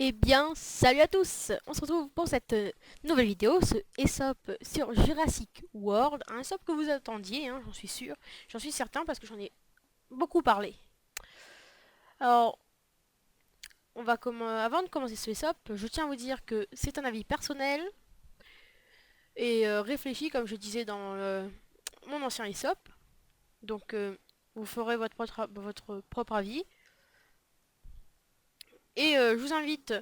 Eh bien, salut à tous! On se retrouve pour cette nouvelle vidéo, ce Aesop sur Jurassic World. Un Aesop que vous attendiez, hein, j'en suis sûr. J'en suis certain parce que j'en ai beaucoup parlé. Alors, avant de commencer ce Aesop, je tiens à vous dire que c'est un avis personnel et réfléchi, comme je disais dans mon ancien Aesop. Donc, vous ferez votre propre avis. Et je vous invite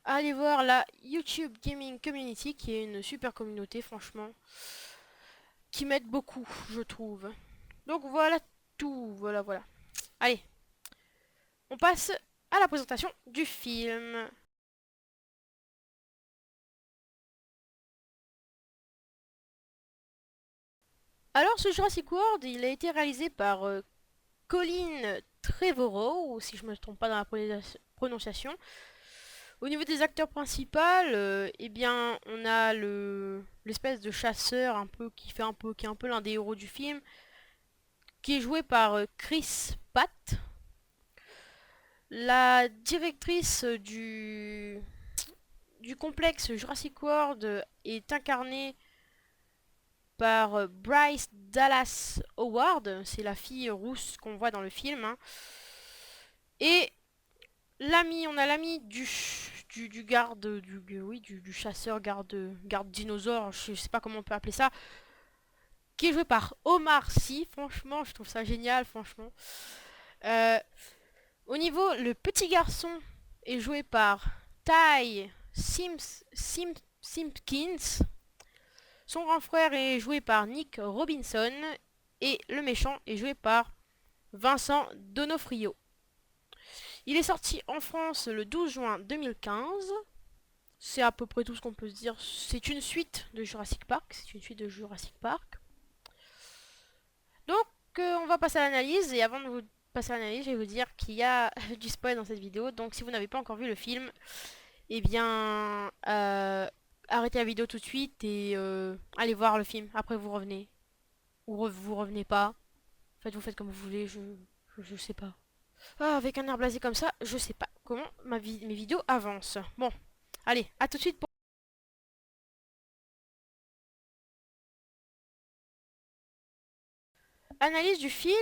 à aller voir la YouTube Gaming Community, qui est une super communauté, franchement, qui m'aide beaucoup, je trouve. Donc voilà tout, voilà. Allez, on passe à la présentation du film. Alors ce Jurassic World, il a été réalisé par Colin Trevorrow, ou si je me trompe pas dans la prononciation. Au niveau des acteurs principaux, eh bien, on a l'espèce de chasseur qui est un peu l'un des héros du film, qui est joué par Chris Pratt. La directrice du complexe Jurassic World est incarnée par Bryce Dallas Howard, c'est la fille rousse qu'on voit dans le film, hein. Et on a l'ami du garde, du chasseur garde dinosaure, je sais pas comment on peut appeler ça, qui est joué par Omar Sy. Franchement, je trouve ça génial, franchement. Euh, Au niveau, le petit garçon est joué par Ty Simpkins. Son grand frère est joué par Nick Robinson. Et le méchant est joué par Vincent Donofrio. Il est sorti en France le 12 juin 2015. C'est à peu près tout ce qu'on peut se dire. C'est une suite de Jurassic Park. Donc, on va passer à l'analyse. Et avant de vous passer à l'analyse, je vais vous dire qu'il y a du spoil dans cette vidéo. Donc, si vous n'avez pas encore vu le film, eh bien, arrêtez la vidéo tout de suite et allez voir le film. Après, vous revenez. Vous revenez pas. En fait, vous faites comme vous voulez. Je sais pas. Ah, avec un air blasé comme ça, je sais pas comment mes vidéos avancent. Bon, allez, à tout de suite pour analyse du film.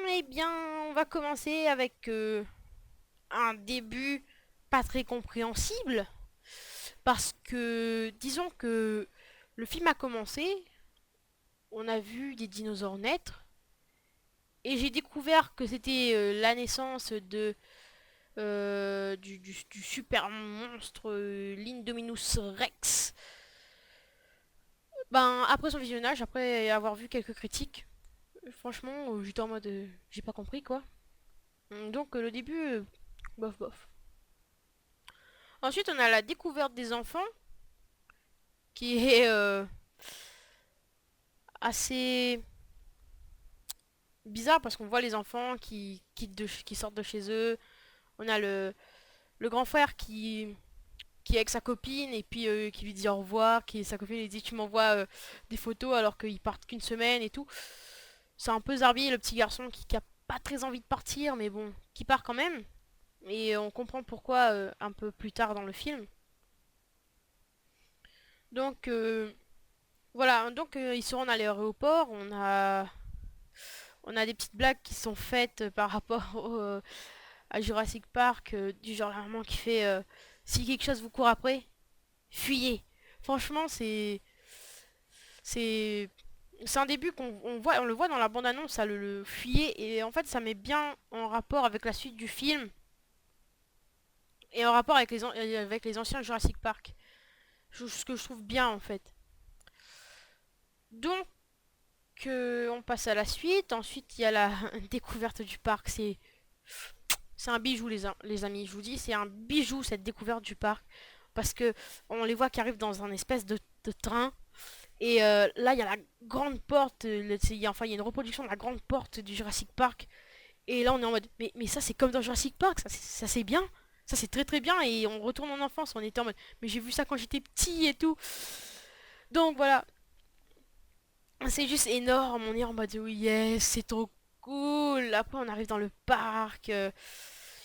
Eh bien, on va commencer avec un début pas très compréhensible. Parce que, disons que le film a commencé, on a vu des dinosaures naître, et j'ai découvert que c'était la naissance du super monstre Lindominus Rex. Ben, après son visionnage, après avoir vu quelques critiques, franchement, j'étais en mode, j'ai pas compris quoi. Donc le début, bof bof. Ensuite, on a la découverte des enfants, qui est assez bizarre parce qu'on voit les enfants qui sortent de chez eux. On a le grand frère qui est avec sa copine et puis qui lui dit au revoir, qui sa copine lui dit tu m'envoies des photos alors qu'ils partent qu'une semaine et tout. C'est un peu Zarbi, le petit garçon qui a pas très envie de partir, mais bon, qui part quand même. Et on comprend pourquoi un peu plus tard dans le film. Donc voilà, donc ils se rendent à l'aéroport, on a des petites blagues qui sont faites par rapport à Jurassic Park, du genre la maman qui fait si quelque chose vous court après, fuyez. Franchement, c'est c'est un début on le voit dans la bande-annonce, ça le fuyez, et en fait ça met bien en rapport avec la suite du film et en rapport avec avec les anciens Jurassic Park. Ce que je trouve bien en fait. Donc on passe à la suite. Ensuite il y a la découverte du parc. C'est un bijou les amis. Je vous dis c'est un bijou cette découverte du parc parce que on les voit qui arrivent dans un espèce de train. Et là, il y a la grande porte, enfin, il y a une reproduction de la grande porte du Jurassic Park. Et là, on est en mode, mais ça, c'est comme dans Jurassic Park, ça c'est bien. Ça, c'est très très bien. Et on retourne en enfance, on était en mode, mais j'ai vu ça quand j'étais petit et tout. Donc voilà, c'est juste énorme. On est en mode, oui, yes, c'est trop cool. Après, on arrive dans le parc.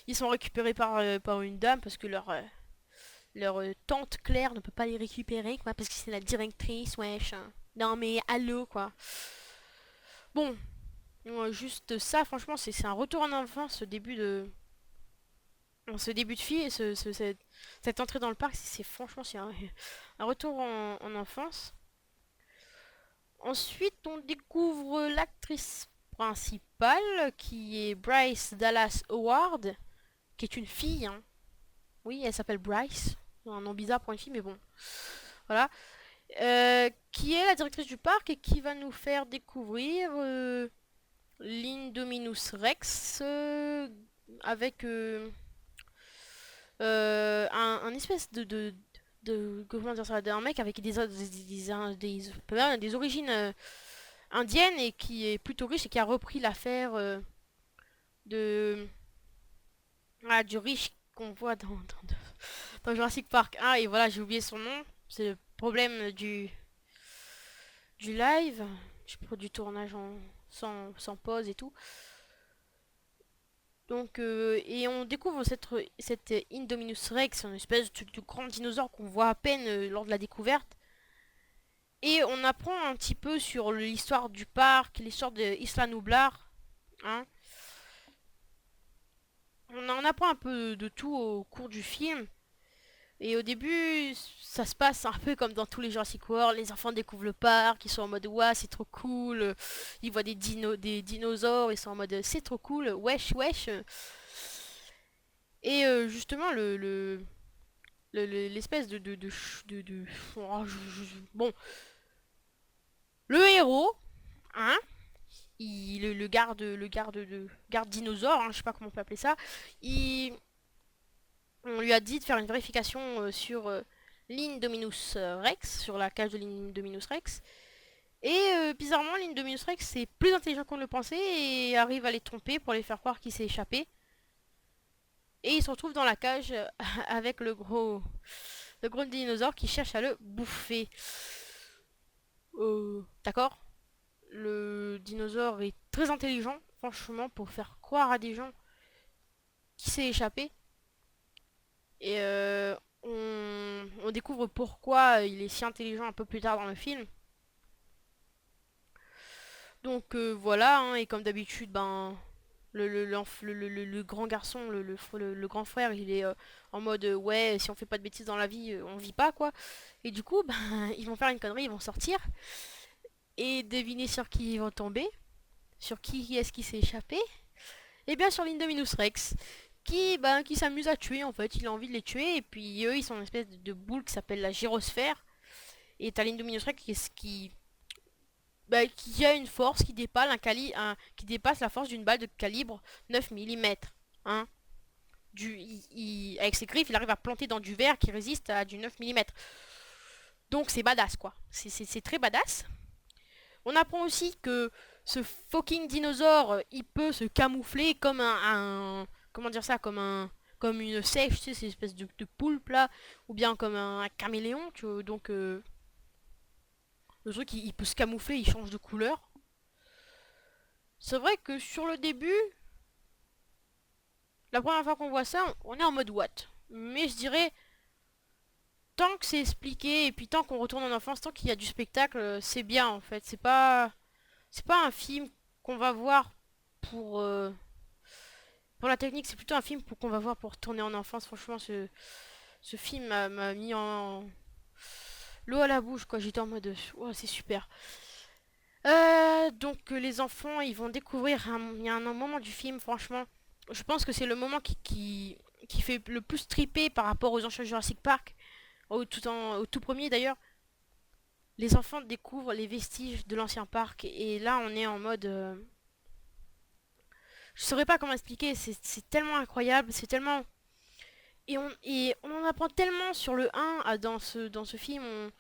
Ils sont récupérés par une dame parce que leur tante Claire ne peut pas les récupérer, quoi, parce que c'est la directrice, wesh. Non mais allô, quoi. Bon, juste ça, franchement, c'est un retour en enfance, ce début de fille, cette entrée dans le parc, c'est franchement, c'est un retour en enfance. Ensuite, on découvre l'actrice principale, qui est Bryce Dallas Howard, qui est une fille, hein. Oui, elle s'appelle Bryce. Un nom bizarre pour une fille, mais bon. Voilà. Qui est la directrice du parc et qui va nous faire découvrir l'Indominus Rex avec un espèce comment dire ça, d'un mec avec des origines indiennes et qui est plutôt riche et qui a repris l'affaire de du riche qu'on voit dans Jurassic Park 1 et voilà, j'ai oublié son nom. C'est le problème du live, du tournage sans pause et tout. Donc, et on découvre cette Indominus Rex, une espèce de grand dinosaure qu'on voit à peine lors de la découverte. Et on apprend un petit peu sur l'histoire du parc, l'histoire de Isla Nublar. Hein. On en apprend un peu de tout au cours du film. Et au début, ça se passe un peu comme dans tous les Jurassic World. Les enfants découvrent le parc, ils sont en mode ouais, c'est trop cool. Ils voient des dinosaures, ils sont en mode c'est trop cool, wesh, wesh. Et justement, l'espèce oh, bon, le héros, hein, garde dinosaure, hein, je sais pas comment on peut appeler ça, on lui a dit de faire une vérification sur l'Indominus Rex, sur la cage de l'Indominus Rex. Et bizarrement, l'Indominus Rex c'est plus intelligent qu'on le pensait et arrive à les tromper pour les faire croire qu'il s'est échappé. Et il se retrouve dans la cage avec le gros dinosaure qui cherche à le bouffer. D'accord. Le dinosaure est très intelligent, franchement, pour faire croire à des gens qu'il s'est échappé. Et on découvre pourquoi il est si intelligent un peu plus tard dans le film. Donc voilà, hein, et comme d'habitude, ben le grand garçon, le grand frère, il est en mode ouais, si on fait pas de bêtises dans la vie, on vit pas quoi. Et du coup, ben ils vont faire une connerie, ils vont sortir et deviner sur qui ils vont tomber, sur qui est-ce qui s'est échappé. Et bien sur l'Indominus Rex, qui s'amuse à tuer en fait, il a envie de les tuer et puis eux ils sont une espèce de boule qui s'appelle la gyrosphère. Et t'as l'Indominus Rex qui a une force qui dépasse la force d'une balle de calibre 9 mm. Hein. Avec ses griffes, il arrive à planter dans du verre qui résiste à du 9 mm. Donc c'est badass quoi. C'est très badass. On apprend aussi que ce fucking dinosaure, il peut se camoufler comme comment dire ça, comme une sèche, tu sais, ces espèces de poulpe là, ou bien comme un caméléon, tu vois, donc le truc il peut se camoufler, il change de couleur. C'est vrai que sur le début, la première fois qu'on voit ça, on est en mode what. Mais je dirais, tant que c'est expliqué, et puis tant qu'on retourne en enfance, tant qu'il y a du spectacle, c'est bien en fait. C'est pas un film qu'on va voir pour, pour la technique, c'est plutôt un film qu'on va voir pour retourner en enfance. Franchement, ce film m'a mis en l'eau à la bouche, quoi. J'étais en mode, oh, c'est super. Donc les enfants, ils vont découvrir, il y a un moment du film, franchement, je pense que c'est le moment qui fait le plus triper par rapport aux anciens Jurassic Park, au tout premier d'ailleurs. Les enfants découvrent les vestiges de l'ancien parc et là on est en mode... je saurais pas comment expliquer, c'est tellement incroyable, c'est tellement... Et on en apprend tellement sur le 1 dans ce film,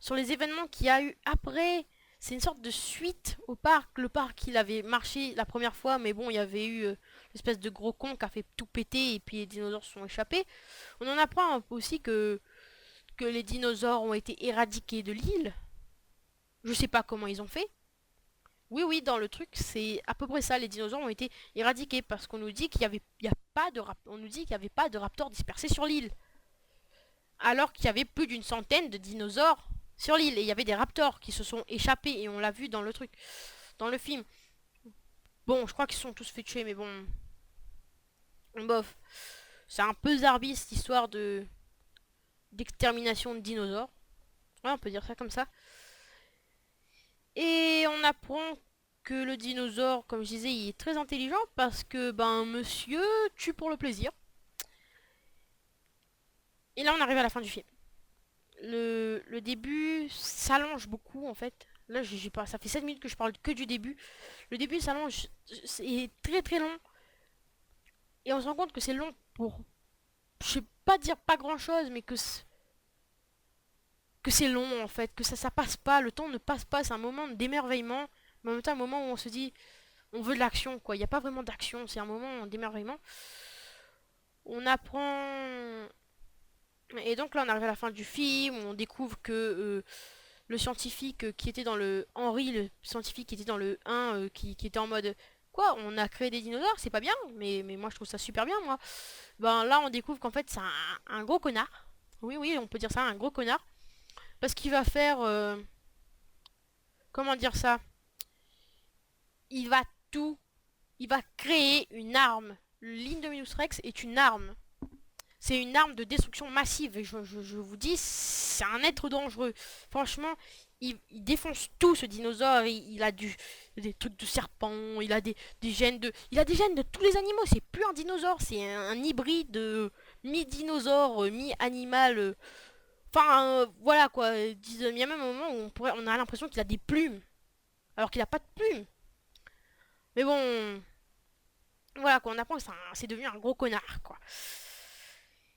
sur les événements qu'il y a eu après. C'est une sorte de suite au parc. Le parc, il avait marché la première fois, mais bon, il y avait eu l'espèce de gros con qui a fait tout péter et puis les dinosaures se sont échappés. On en apprend aussi que les dinosaures ont été éradiqués de l'île. Je sais pas comment ils ont fait. Oui, oui, dans le truc, c'est à peu près ça. Les dinosaures ont été éradiqués parce qu'on nous dit qu'il y a pas de on nous dit qu'il y avait pas de raptors dispersés sur l'île. alors qu'il y avait plus d'une centaine de dinosaures sur l'île. Et il y avait des raptors qui se sont échappés et on l'a vu dans le truc, dans le film. Bon, je crois qu'ils se sont tous fait tuer, mais bon, bof. C'est un peu zarbi cette histoire de d'extermination de dinosaures. Ouais, on peut dire ça comme ça. Et on apprend que le dinosaure, comme je disais, il est très intelligent parce que, ben, monsieur tue pour le plaisir. Et là, on arrive à la fin du film. Le début s'allonge beaucoup, en fait. Là, j'ai pas, ça fait 7 minutes que je parle que du début. Le début s'allonge, c'est très très long. Et on se rend compte que c'est long pour, je sais pas dire pas grand chose, mais que c'est long en fait, que ça passe pas, le temps ne passe pas, c'est un moment d'émerveillement, mais en même temps un moment où on se dit on veut de l'action quoi, il n'y a pas vraiment d'action, c'est un moment d'émerveillement. On apprend et donc là on arrive à la fin du film, on découvre que le scientifique qui était dans le Henry, le scientifique qui était dans le 1 qui était en mode quoi, on a créé des dinosaures, c'est pas bien, mais moi je trouve ça super bien moi. Ben là on découvre qu'en fait c'est un gros connard. Oui oui, on peut dire ça, un gros connard parce qu'il va faire comment dire ça, il va tout, il va créer une arme. L'Indominus Rex est une arme. C'est une arme de destruction massive. Et je vous dis, c'est un être dangereux. Franchement, il défonce tout ce dinosaure. Il a des trucs de serpent. Il a des gènes de. Il a des gènes de tous les animaux. C'est plus un dinosaure. C'est un hybride mi-dinosaure, mi-animal. Enfin, voilà quoi. Il y a même un moment où on a l'impression qu'il a des plumes. Alors qu'il a pas de plumes. Mais bon, voilà quoi, on apprend que c'est devenu un gros connard quoi.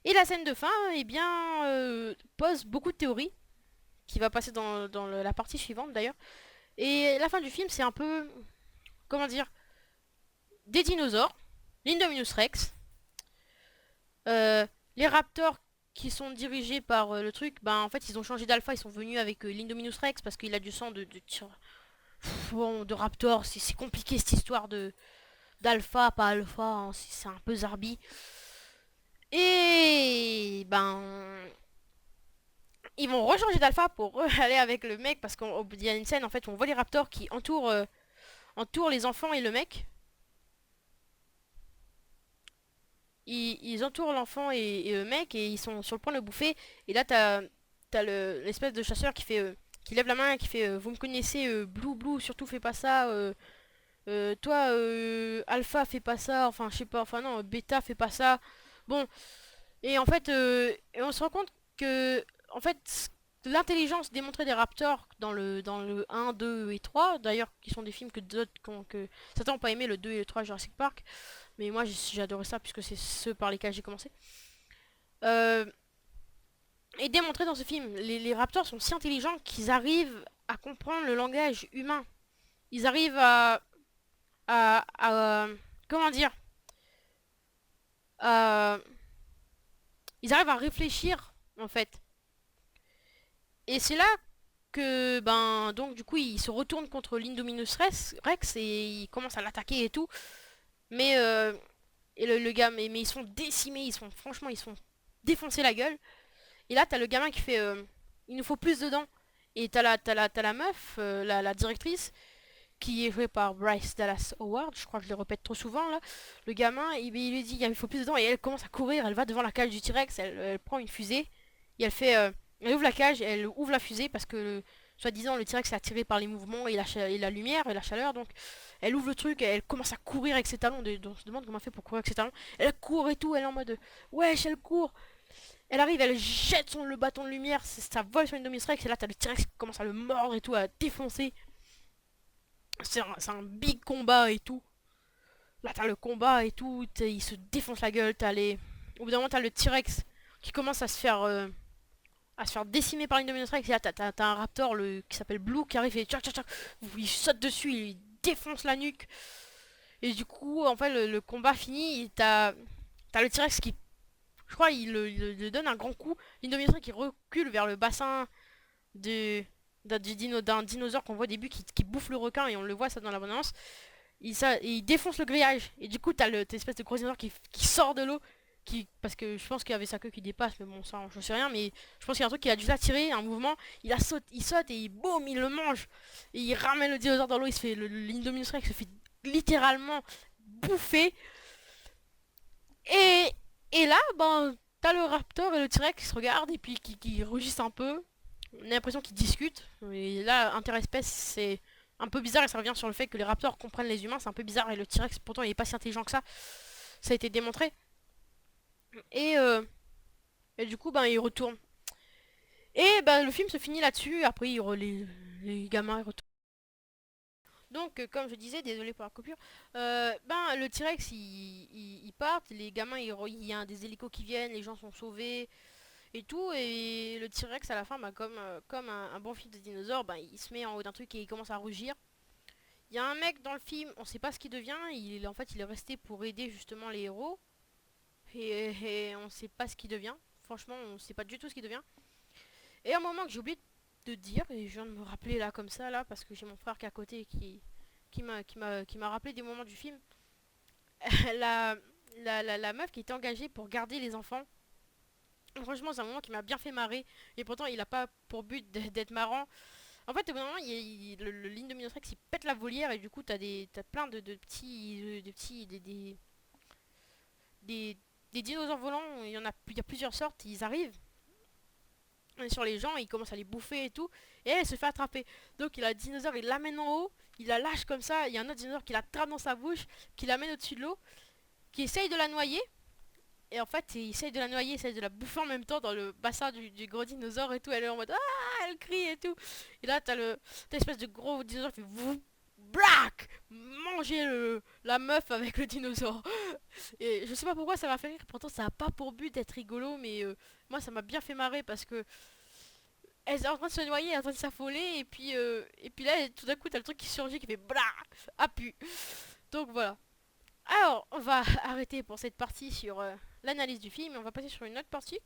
Et la scène de fin, eh bien, pose beaucoup de théories, qui va passer dans la partie suivante d'ailleurs. Et la fin du film, c'est un peu, comment dire, des dinosaures, l'Indominus Rex, les raptors qui sont dirigés par le truc, ben en fait ils ont changé d'alpha, ils sont venus avec l'Indominus Rex parce qu'il a du sang bon, de raptor, c'est compliqué cette histoire de d'alpha, pas alpha, hein, c'est un peu zarbi. Et ben ils vont rechanger d'alpha pour aller avec le mec parce qu'il y a une scène en fait où on voit les raptors qui entourent les enfants et le mec. Ils entourent l'enfant et le mec et ils sont sur le point de le bouffer. Et là t'as l'espèce de chasseur qui lève la main et qui fait vous me connaissez Blue Blue surtout fais pas ça toi Alpha fais pas ça enfin je sais pas enfin non Beta fais pas ça bon. Et en fait, et on se rend compte que, en fait, l'intelligence démontrée des Raptors dans le 1, 2 et 3, d'ailleurs, qui sont des films que certains n'ont pas aimé, le 2 et le 3 Jurassic Park, mais moi j'ai adoré ça puisque c'est ceux par lesquels j'ai commencé. Euh, est démontré dans ce film. Les Raptors sont si intelligents qu'ils arrivent à comprendre le langage humain. Ils arrivent à comment dire, à- ils arrivent à réfléchir, en fait. Et c'est là que, ben, donc du coup, il se retourne contre l'Indominus Rex et il commence à l'attaquer et tout. Mais, et le gars, mais ils sont décimés, franchement, ils sont défoncés la gueule. Et là, t'as le gamin qui fait, il nous faut plus de dents. Et t'as la meuf, la directrice, qui est jouée par Bryce Dallas Howard, je crois que je le répète trop souvent là. Le gamin, il lui dit, il faut plus de dents, et elle commence à courir, elle va devant la cage du T-Rex, elle prend une fusée, et elle fait, elle ouvre la cage, elle ouvre la fusée parce que soi-disant le T-Rex est attiré par les mouvements et la lumière et la chaleur, donc elle ouvre le truc et elle commence à courir avec ses talons. On se demande comment elle fait pour courir avec ses talons. Elle court et tout, elle est en mode wesh, elle court. Elle arrive, elle jette le bâton de lumière, ça vole sur une Rex et là t'as le T-Rex qui commence à le mordre et tout, à défoncer. C'est un big combat et tout. Là t'as le combat et tout, il se défonce la gueule, au bout d'un moment t'as le T-Rex qui commence à se faire décimer par une Rex et là t'as un raptor qui s'appelle Blue qui arrive et tchac tchac tchac, il saute dessus, il défonce la nuque. Et du coup en fait le combat fini, t'as le T-Rex qui, je crois, il donne un grand coup, l'Indominus qui recule vers le bassin de d'un dinosaure qu'on voit au début qui bouffe le requin et on le voit ça dans l'abondance. Il défonce le grillage et du coup t'as cette espèce de gros dinosaure qui sort de l'eau, parce que je pense qu'il y avait sa queue qui dépasse, mais bon, ça, je sais rien, mais je pense qu'il y a un truc qui a dû l'attirer, un mouvement, il saute et boum, il le mange, et il ramène le dinosaure dans l'eau, il se fait, l'Indominus Rex se fait littéralement bouffer, et, et là, ben, t'as le Raptor et le T-Rex qui se regardent, et puis qui rugissent un peu, on a l'impression qu'ils discutent, et là, interespèce, c'est un peu bizarre, et ça revient sur le fait que les Raptors comprennent les humains, c'est un peu bizarre, et le T-Rex, pourtant, il est pas si intelligent que ça a été démontré, et... Et du coup, ben, il retourne. Et ben, le film se finit là-dessus. Après, les gamins ils retournent. Donc, comme je disais, désolé pour la coupure, ben, le T-Rex, il part. Les gamins, il y a des hélicos qui viennent, les gens sont sauvés et tout. Et le T-Rex, à la fin, ben, comme un bon film de dinosaure, ben, il se met en haut d'un truc et il commence à rugir. Il y a un mec dans le film, on sait pas ce qu'il devient. En fait, il est resté pour aider justement les héros. Et on sait pas ce qu'il devient. Franchement, on sait pas du tout ce qu'il devient. Et un moment que j'ai oublié de dire, et je viens de me rappeler là comme ça, là, parce que j'ai mon frère qui est à côté qui m'a rappelé des moments du film. la, la meuf qui était engagée pour garder les enfants, franchement, c'est un moment qui m'a bien fait marrer. Et pourtant, il a pas pour but d'être marrant. En fait, au bout d'un moment, le ligne de Minotax il pète la volière et du coup, t'as plein de petits. Des, des dinosaures volants. Il y a plusieurs sortes, ils arrivent sur les gens, il commence à les bouffer et tout, et elle se fait attraper. Donc il a le dinosaure, il l'amène en haut, il la lâche comme ça, il y a un autre dinosaure qui l'attrape dans sa bouche, qui l'amène au-dessus de l'eau, qui essaye de la noyer, et en fait il essaye de la noyer, il essaye de la bouffer en même temps dans le bassin du gros dinosaure et tout, elle est en mode ah, elle crie et tout. Et là t'as l'espèce de gros dinosaure qui fait vous black manger la meuf avec le dinosaure. Et je sais pas pourquoi ça m'a fait rire, pourtant ça a pas pour but d'être rigolo, mais moi ça m'a bien fait marrer parce que elle est en train de se noyer, elle est en train de s'affoler, et puis là, tout d'un coup, t'as le truc qui surgit, qui fait blah, appu. Donc voilà. Alors, on va arrêter pour cette partie sur l'analyse du film, et on va passer sur une autre partie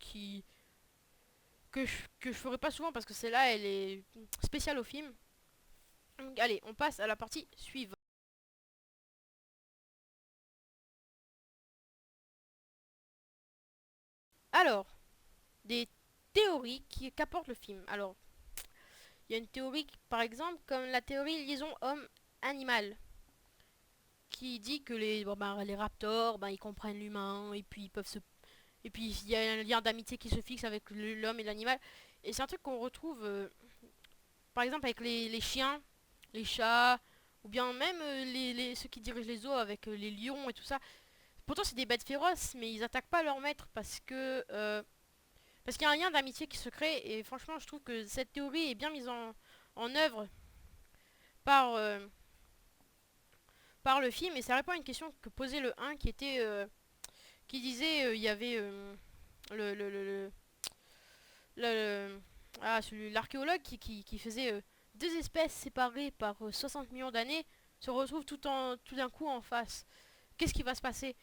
que je ferai pas souvent parce que celle-là, elle est spéciale au film. Donc, allez, on passe à la partie suivante. Alors, des théories qu'apporte le film. Alors, il y a une théorie, par exemple, comme la théorie liaison homme-animal, qui dit que les raptors, ils comprennent l'humain et puis ils peuvent se et puis il y a un lien d'amitié qui se fixe avec l'homme et l'animal. Et c'est un truc qu'on retrouve par exemple avec les chiens, les chats, ou bien même ceux qui dirigent les zoos avec les lions et tout ça. Pourtant c'est des bêtes féroces, mais ils attaquent pas leur maître parce qu'il y a un lien d'amitié qui se crée. Et franchement, je trouve que cette théorie est bien mise en œuvre par, euh, par le film. Et ça répond à une question que posait le 1 qui disait il y avait le, le, le, le- l'archéologue qui faisait deux espèces séparées par 60 millions d'années se retrouvent tout d'un coup en face. Qu'est-ce qui va se passer?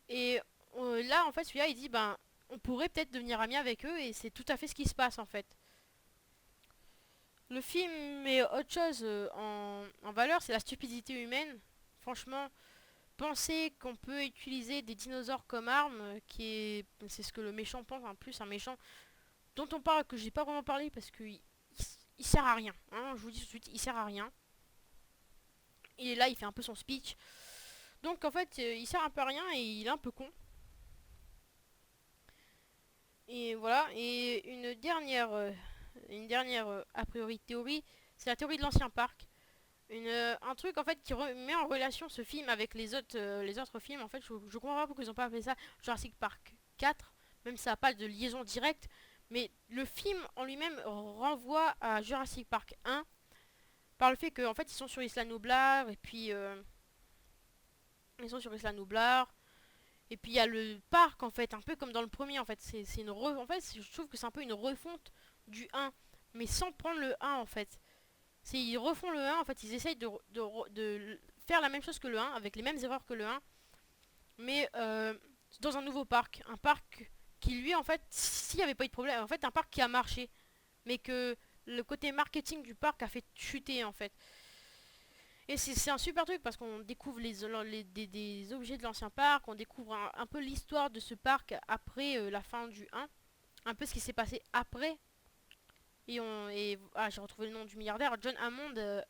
Et là, en fait, celui-là, il dit, ben, on pourrait peut-être devenir amis avec eux, et c'est tout à fait ce qui se passe, en fait. Le film met autre chose en valeur, c'est la stupidité humaine. Franchement, penser qu'on peut utiliser des dinosaures comme arme, c'est ce que le méchant pense, en plus, un méchant dont on parle, que j'ai pas vraiment parlé parce qu'il sert à rien. Hein, je vous dis tout de suite, il sert à rien. Il est là, il fait un peu son speech. Donc en fait, il sert un peu à rien et il est un peu con. Et voilà. Et une dernière a priori théorie, c'est la théorie de l'ancien parc. Un truc en fait qui met en relation ce film avec les autres films. En fait, je comprends pas pourquoi ils ont pas appelé ça Jurassic Park 4, même si ça n'a pas de liaison directe. Mais le film en lui-même renvoie à Jurassic Park 1 par le fait qu'en fait ils sont sur Isla Nublar et puis ils sont sur Isla Nublar et puis il y a le parc en fait un peu comme dans le premier en fait en fait je trouve que c'est un peu une refonte du 1 mais sans prendre le 1 en fait. Ils refont le 1 en fait, ils essayent de faire la même chose que le 1 avec les mêmes erreurs que le 1 mais dans un nouveau parc, un parc qui lui en fait s'il n'y avait pas eu de problème en fait un parc qui a marché mais que le côté marketing du parc a fait chuter en fait. Et c'est un super truc parce qu'on découvre des objets de l'ancien parc, on découvre un peu l'histoire de ce parc après la fin du 1, un peu ce qui s'est passé après. Ah, j'ai retrouvé le nom du milliardaire, John Hammond.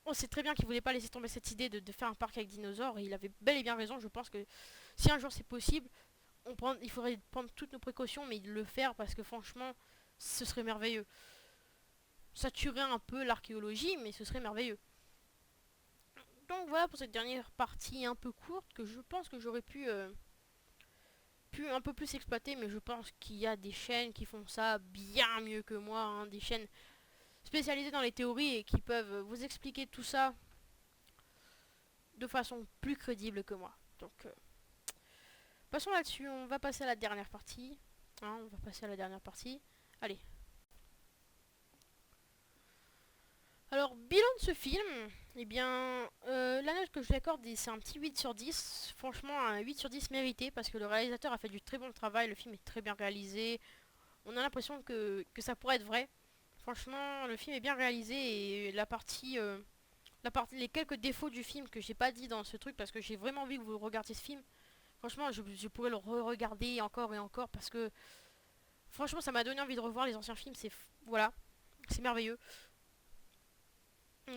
On sait très bien qu'il voulait pas laisser tomber cette idée de faire un parc avec dinosaures et il avait bel et bien raison. Je pense que si un jour c'est possible, il faudrait prendre toutes nos précautions mais le faire parce que franchement, ce serait merveilleux. Ça tuerait un peu l'archéologie mais ce serait merveilleux. Donc voilà pour cette dernière partie un peu courte que je pense que j'aurais pu un peu plus exploiter, mais je pense qu'il y a des chaînes qui font ça bien mieux que moi, hein, des chaînes spécialisées dans les théories et qui peuvent vous expliquer tout ça de façon plus crédible que moi. Donc passons là-dessus, on va passer à la dernière partie. Hein, on va passer à la dernière partie. Allez. Alors, bilan de ce film, eh bien, la note que je lui accorde, c'est un petit 8 sur 10. Franchement, un 8 sur 10 mérité parce que le réalisateur a fait du très bon travail, le film est très bien réalisé. On a l'impression que ça pourrait être vrai. Franchement, le film est bien réalisé et les quelques défauts du film que j'ai pas dit dans ce truc parce que j'ai vraiment envie que vous regardiez ce film. Franchement, je pourrais le re-regarder encore et encore parce que franchement, ça m'a donné envie de revoir les anciens films. Voilà, c'est merveilleux.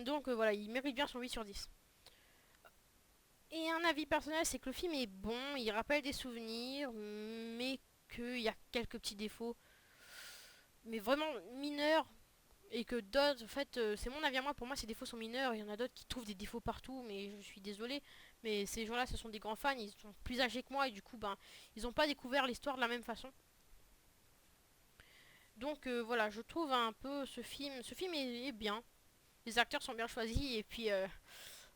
Donc voilà, il mérite bien son 8 sur 10. Et un avis personnel, c'est que le film est bon, il rappelle des souvenirs, mais qu'il y a quelques petits défauts, mais vraiment mineurs, et que d'autres, en fait, c'est mon avis à moi, pour moi ces défauts sont mineurs, il y en a d'autres qui trouvent des défauts partout, mais je suis désolée, mais ces gens-là, ce sont des grands fans, ils sont plus âgés que moi, et du coup, ben, ils n'ont pas découvert l'histoire de la même façon. Donc voilà, je trouve un peu ce film est bien, les acteurs sont bien choisis, et puis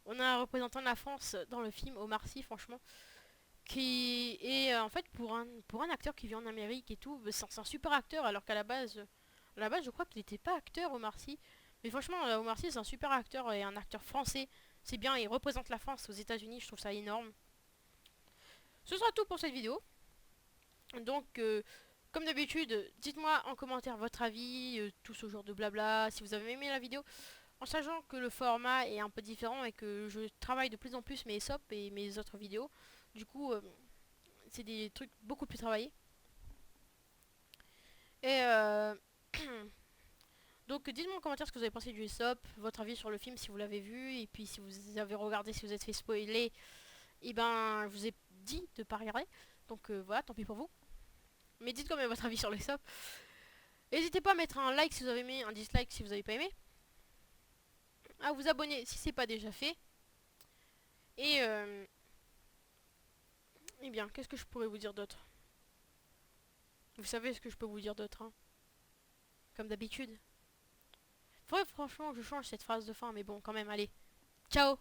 on a un représentant de la France dans le film, Omar Sy, franchement, qui est en fait pour un acteur qui vit en Amérique et tout, c'est un super acteur alors qu'à la base je crois qu'il n'était pas acteur Omar Sy. Mais franchement Omar Sy c'est un super acteur et un acteur français. C'est bien, il représente la France aux États-Unis, je trouve ça énorme. Ce sera tout pour cette vidéo. Donc comme d'habitude, dites-moi en commentaire votre avis, tout ce genre de blabla, si vous avez aimé la vidéo. En sachant que le format est un peu différent et que je travaille de plus en plus mes SOP et mes autres vidéos. Du coup, c'est des trucs beaucoup plus travaillés. Et donc dites-moi en commentaire ce que vous avez pensé du Aesop, votre avis sur le film si vous l'avez vu, et puis si vous avez regardé, si vous êtes fait spoiler, et ben je vous ai dit de pas regarder. Donc voilà, tant pis pour vous. Mais dites quand même votre avis sur le Aesop. N'hésitez pas à mettre un like si vous avez aimé, un dislike si vous avez pas aimé. À vous abonner si c'est pas déjà fait. Et eh bien, qu'est-ce que je pourrais vous dire d'autre? Vous savez ce que je peux vous dire d'autre, hein? Comme d'habitude. Faudrait franchement que je change cette phrase de fin, mais bon, quand même, allez. Ciao!